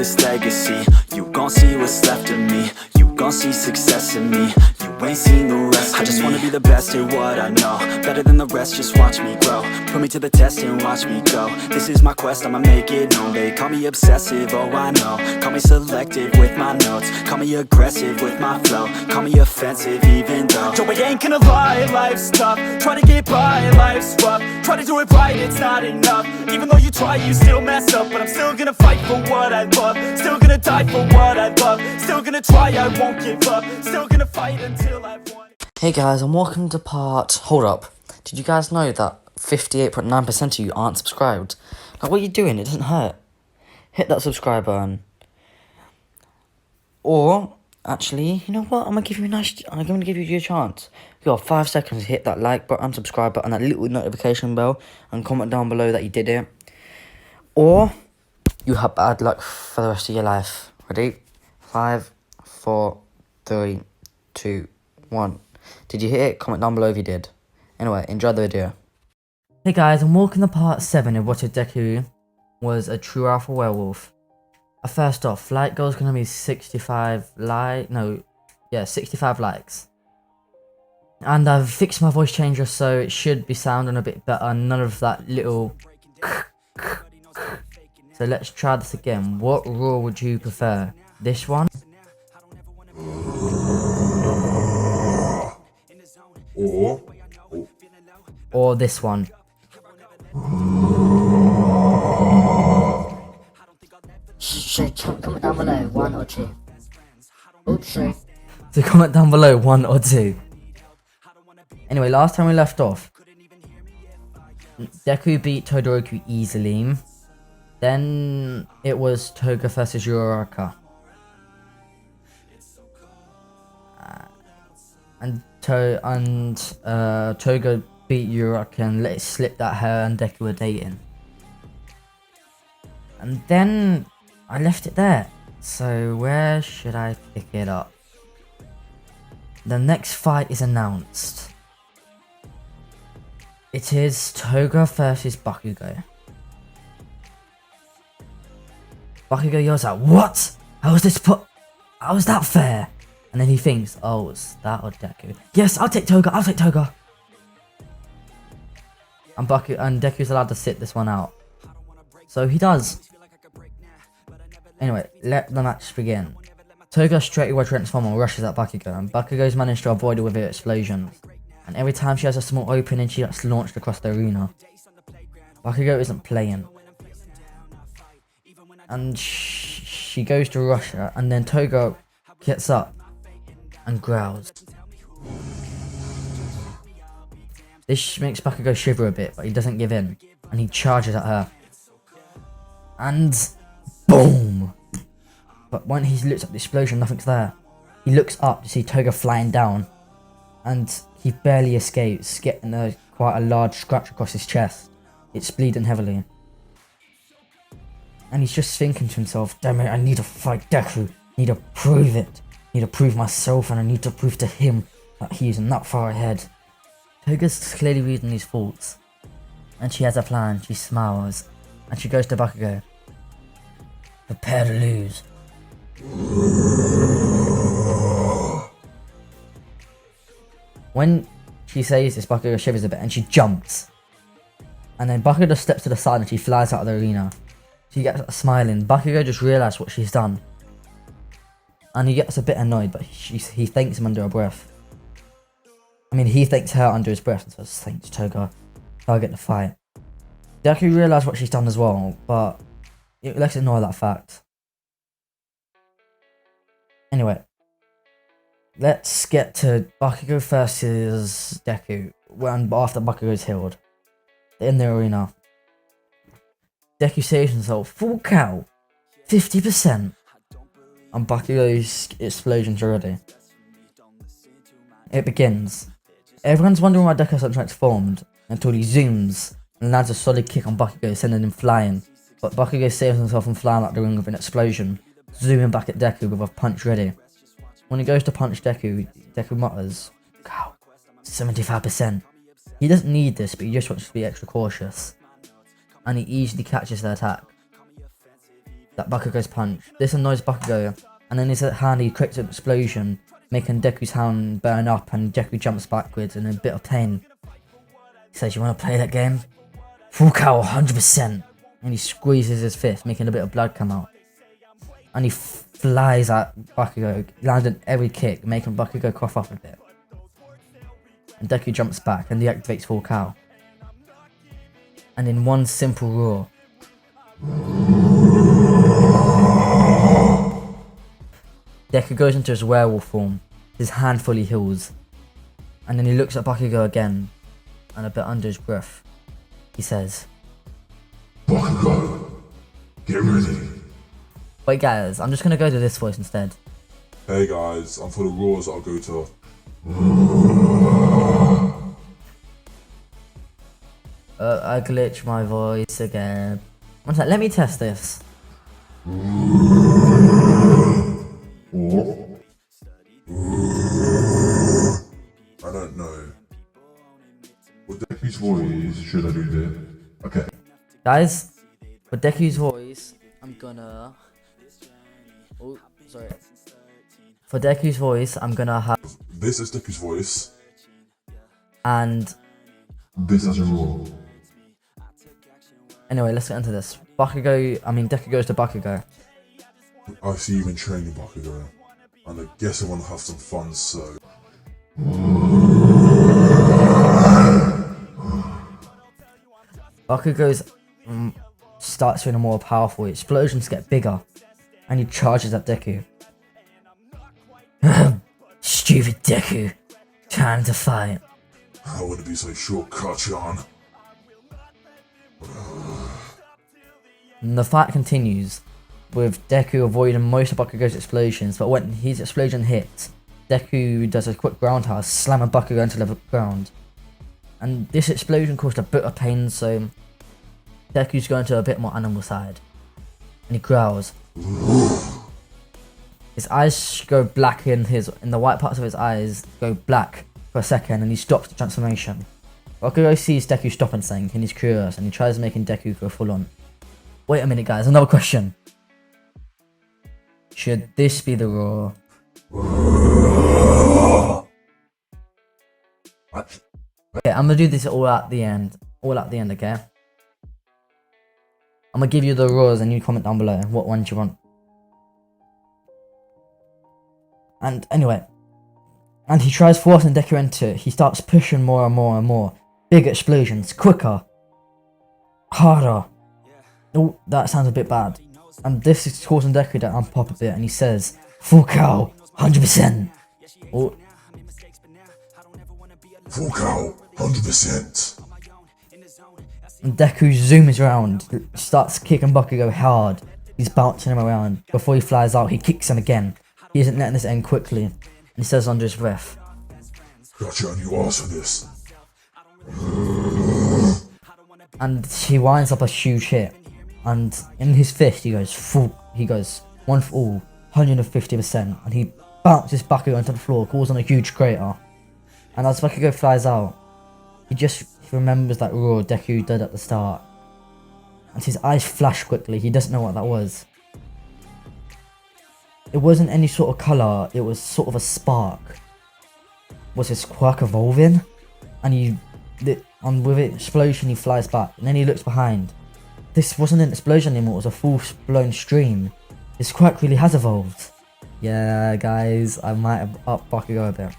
this legacy. You gon' see what's left of me. You gon' see success in me. You ain't seen the rest of me. I just wanna be the best at what I know. Better than the rest, just watch me grow. Put me to the test and watch me go. This is my quest, I'ma make it known. They call me obsessive, oh I know. Call me selective with my notes. Call me aggressive with my flow. Call me offensive even though Joe, I ain't gonna lie, life's tough. Try to get by, life's rough. Try to do it right, it's not enough. Even though you try, you still mess up. But I'm still gonna fight for what I love. Still gonna die for what I love. Still gonna try, I won't give up. Still gonna fight until I've won. Hey guys, and welcome to Hold up. Did you guys know that 58.9% of you aren't subscribed? Like, what are you doing? It doesn't hurt. Hit that subscribe button. Or, actually, you know what? I'm gonna give you a chance. You got 5 seconds to hit that like button, subscribe button, that little notification bell, and comment down below that you did it. Or, you have bad luck for the rest of your life. Ready? 5, 4, 3, 2, 1. Did you hit it? Comment down below if you did. Anyway, enjoy the video. Hey guys, and welcome to part 7 of Whatif Deku was a true alpha werewolf. First off, like goal is gonna be 65 likes. And I've fixed my voice changer so it should be sounding a bit better. None of that little. So let's try this again. What roar would you prefer? This one? Or this one? So comment down below, 1 or 2. Oops, sorry. So comment down below, 1 or 2. Anyway, last time we left off, Deku beat Todoroki easily. Then it was Toga versus Uraraka. Toga beat Uraraka and let it slip that her and Deku were dating. And then I left it there. So where should I pick it up? The next fight is announced. It is Toga versus Bakugo. Bakugo yells out, "What? How is that fair?" And then he thinks, "Oh, it's that or Deku. Yes, I'll take Toga. And Deku's allowed to sit this one out. So he does. Anyway, let the match begin. Toga straight away transforms and rushes at Bakugo, and Bakugo's managed to avoid it with her explosions. And every time she has a small opening, she gets launched across the arena. Bakugo isn't playing. And she goes to rush her, and then Toga gets up and growls. This makes Bakugo shiver a bit, but he doesn't give in, and he charges at her. And boom! But when he looks at the explosion, nothing's there. He looks up to see Toga flying down, and he barely escapes, getting quite a large scratch across his chest. It's bleeding heavily. And he's just thinking to himself, "Damn it, I need to fight Deku. I need to prove it. I need to prove myself, and I need to prove to him that he's not far ahead." Toga's clearly reading his thoughts. And she has a plan. She smiles. And she goes to Bakugo. "Prepare to lose." When she says this, Bakugo shivers a bit and she jumps. And then Bakugo just steps to the side and she flies out of the arena. She gets smiling. Bakugo just realised what she's done. And he gets a bit annoyed, but he thanks him under her breath. He thanks her under his breath and says, "Thanks, Toga. I'll get the fight." Deku realised what she's done as well, but let's ignore that fact. Anyway, let's get to Bakugo versus Deku, after Bakugo's healed. They're in the arena. Deku saves himself, full cow, 50%. And Bakugo's explosions are ready. It begins. Everyone's wondering why Deku hasn't transformed, until he zooms and lands a solid kick on Bakugo, sending him flying. But Bakugo saves himself from flying out the ring with an explosion, zooming back at Deku with a punch ready. When he goes to punch Deku, Deku mutters, "Cow, 75%. He doesn't need this, but he just wants to be extra cautious. And he easily catches the attack. that Bakugo's punch. This annoys Bakugo, and in his hand he creates an explosion, making Deku's hand burn up, and Deku jumps backwards in a bit of pain. He says, "You want to play that game? Full cow, 100%. And he squeezes his fist, making a bit of blood come out. And he flies at Bakugo, landing every kick, making Bakugo cough up a bit. And Deku jumps back and deactivates Full Cow. And in one simple roar, Deku goes into his werewolf form. His hand fully heals. And then he looks at Bakugo again, and a bit under his breath, he says, Bakugo, get ready. Wait guys, I'm just gonna go to this voice instead. Hey guys, and for the roars I'll go to... I glitched my voice again. One sec, let me test this. I don't know. What Deku's voice should I do there? Okay. Guys, for Deku's voice, I'm gonna... Oh, sorry. For Deku's voice, I'm gonna have... This is Deku's voice. And... This is a roar. Anyway, let's get into this. Deku goes to Bakugo. I see you've been training Bakugo. And I guess I want to have some fun, so... Bakugo's starts with a more powerful, explosions get bigger, and he charges at Deku. Stupid Deku, time to fight. I wouldn't be so sure, Kachan. And the fight continues, with Deku avoiding most of Bakugo's explosions, but when his explosion hits, Deku does a quick roundhouse, slamming Bakugo into the ground. And this explosion caused a bit of pain, so Deku's going to a bit more animal side. And he growls. His eyes go black in the white parts of his eyes go black for a second, and he stops the transformation. Bakugo sees Deku stopping something, and he's curious, and he tries making Deku go full on. Wait a minute guys, another question. Should this be the roar? Okay, I'm gonna do this all at the end. Okay? I'm gonna give you the roars and you comment down below what ones you want. And anyway, and he tries forcing Deku into it. He starts pushing more and more and more. Bigger explosions, quicker, harder. Oh, that sounds a bit bad. And this is causing Deku to amp up a bit, and he says, "Full cow, 100%." Oh. Full cow, 100%. And Deku zooms around, starts kicking Bakugo hard. He's bouncing him around. Before he flies out, he kicks him again. He isn't letting this end quickly. And he says under his breath, Kachan, you asked for this. and he winds up a huge hit. And in his fist, he goes one for all, 150%. And he bounces Bakugo onto the floor, causing a huge crater. And as Bakugo flies out, he just remembers that roar Deku did at the start. And his eyes flash quickly, he doesn't know what that was. It wasn't any sort of colour, it was sort of a spark. Was his quirk evolving? And with it explosion he flies back, and then he looks behind. This wasn't an explosion anymore, it was a full-blown stream. His quirk really has evolved. Yeah guys, I might have upped Bakugo a bit.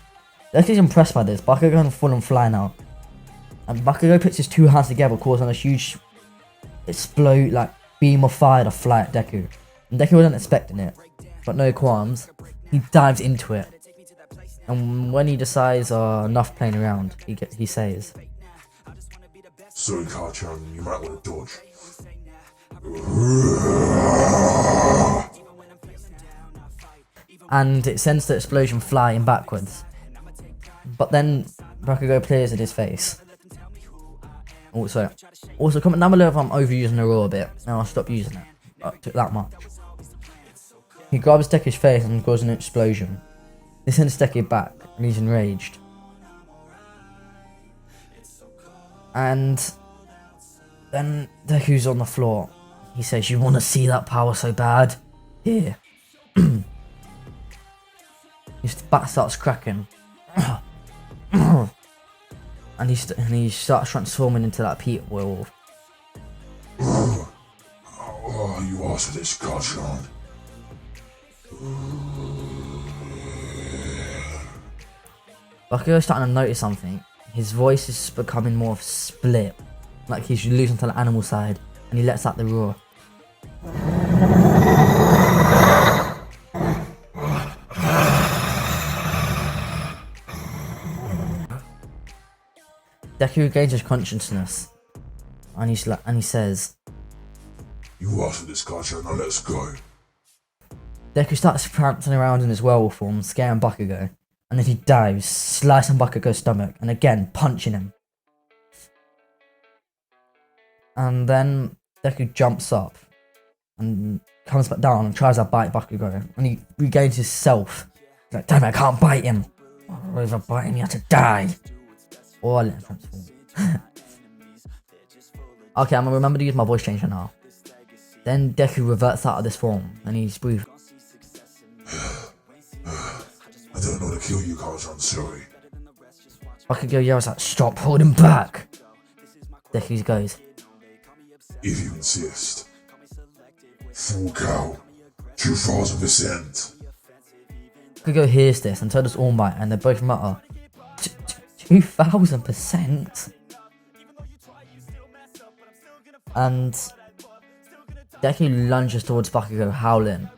Deku's impressed by this. Bakugo can full on fly now. And Bakugo puts his two hands together, causing a huge beam of fire to fly at Deku. And Deku wasn't expecting it, but no qualms. He dives into it. And when he decides, enough playing around, he says, Sorry, Kachan, you might want to dodge. And it sends the explosion flying backwards. But then Bakugo clears at his face. Also comment down below if I'm overusing the roar a bit, and I'll stop using it. Up to that much. He grabs Deku's face and causes an explosion. This sends Deku back, and he's enraged. And then Deku's on the floor. he says, "You want to see that power so bad? Here." His back starts cracking. And he starts transforming into that Pete werewolf. Oh, you asked for this, Garchomp. Bakugo's starting to notice something. His voice is becoming more split, like he's losing to the animal side, and he lets out the roar. Deku regains his consciousness, and he says, You asked for this, Garchomp. Now let's go. Deku starts prancing around in his werewolf form, scaring Bakugo, and then he dives, slicing Bakugo's stomach, and again punching him. And then Deku jumps up and comes back down and tries to bite Bakugo, and he regains his self. He's like, damn it, I can't bite him. Or if I bite him, he has to die. Or I'll let him transform. Okay, I'm gonna remember to use my voice changer now. Then Deku reverts out of this form, and he's breathing. I don't know how to kill you, Garchomp. Sorry. Bakugo yells out, "Stop holding back!" Deku goes, If you insist. Full cow. 2000%. Bakugo hears this, and so does All Might, and they both mutter, 2000%? And Deku lunges towards Bakugo, howling.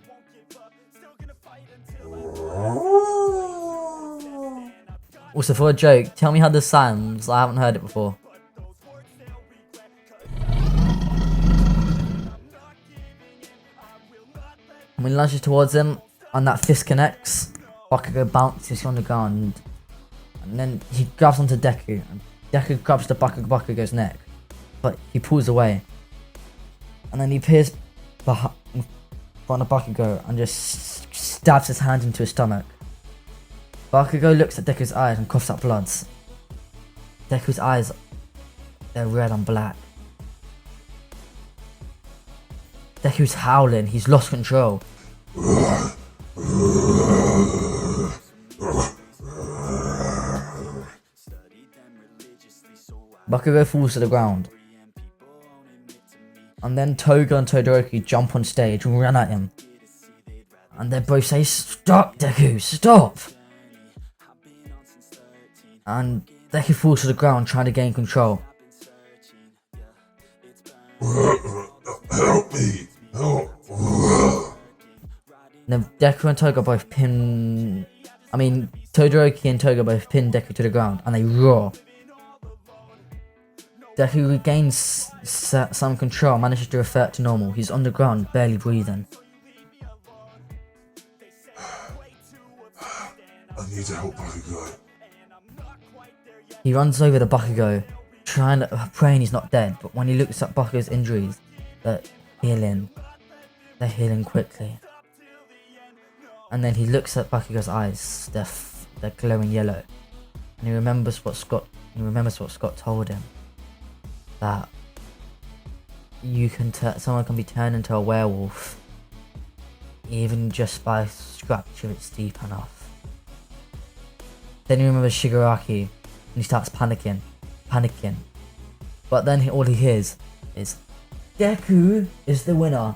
Also, for a joke, tell me how this sounds. I haven't heard it before. When he lunges towards him, and that fist connects, Bakugo bounces on the ground, and then he grabs onto Deku, and Deku grabs the back of Bakugo's neck, but he pulls away, and then he peers behind in front of Bakugo and just stabs his hand into his stomach. Bakugo looks at Deku's eyes and coughs up bloods. Deku's eyes, they're red and black. Deku's howling, he's lost control. Bakugo falls to the ground. And then Toga and Todoroki jump on stage and run at him. And they both say, "Stop, Deku, stop!" And Deku falls to the ground trying to gain control. Help me. Help. Then Deku and Toga both Todoroki and Toga both pin Deku to the ground and they roar. Deku regains some control, manages to revert to normal. He's on the ground, barely breathing. I need to help Bakugo. He runs over to Bakugo, praying he's not dead, but when he looks at Bakugo's injuries, they're healing quickly. And then he looks at Bakugo's eyes, they're glowing yellow. And he remembers what Scott told him. That someone can be turned into a werewolf, even just by a scratch if it's deep enough. Then he remembers Shigaraki, and he starts panicking. But then all he hears is, "Deku is the winner."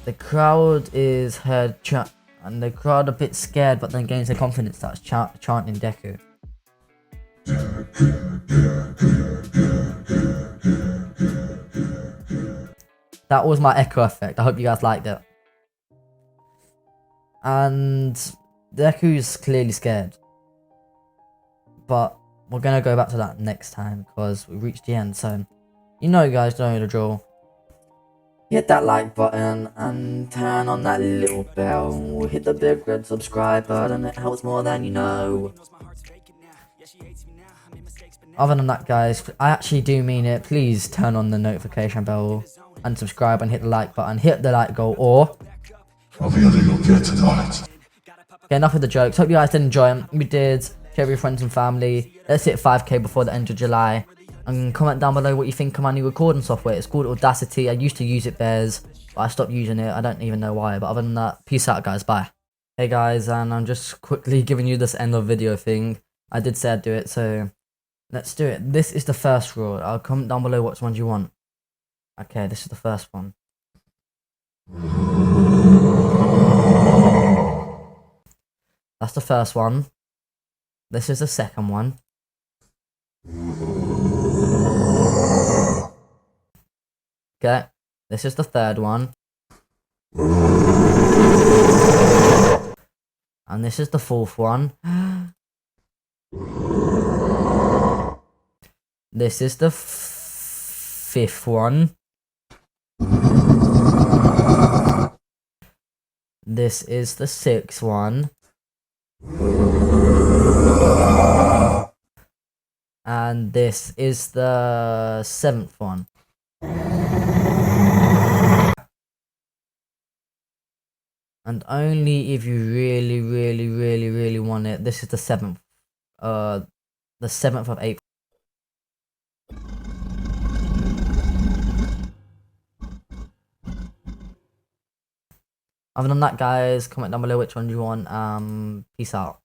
The crowd is heard and the crowd a bit scared, but then gains their confidence, starts chanting Deku. That was my echo effect. I hope you guys liked it. And Deku's clearly scared. But we're gonna go back to that next time because we reached the end. So, you know, guys, don't know the drill. Hit that like button and turn on that little bell. Hit the big red subscribe button. It helps more than you know. Other than that, guys, I actually do mean it. Please turn on the notification bell and subscribe and hit the like button. Hit the like goal or... I'll be under your bed tonight. Okay, enough with the jokes. Hope you guys did enjoy them. We did. Share with your friends and family. Let's hit 5k before the end of July. And comment down below what you think of my new recording software. It's called Audacity. I used to use it, Bears, but I stopped using it. I don't even know why. But other than that, peace out, guys. Bye. Hey, guys, and I'm just quickly giving you this end of video thing. I did say I'd do it, so let's do it. This is the first rule. I'll comment down below which ones you want. Okay, this is the first one. That's the first one. This is the second one. Okay, this is the third one. And this is the fourth one. This is the fifth one. This is the sixth one. And this is the seventh one. And only if you really want it. This is the seventh. The 7th of April. Other than that, guys, comment down below which one you want. Peace out.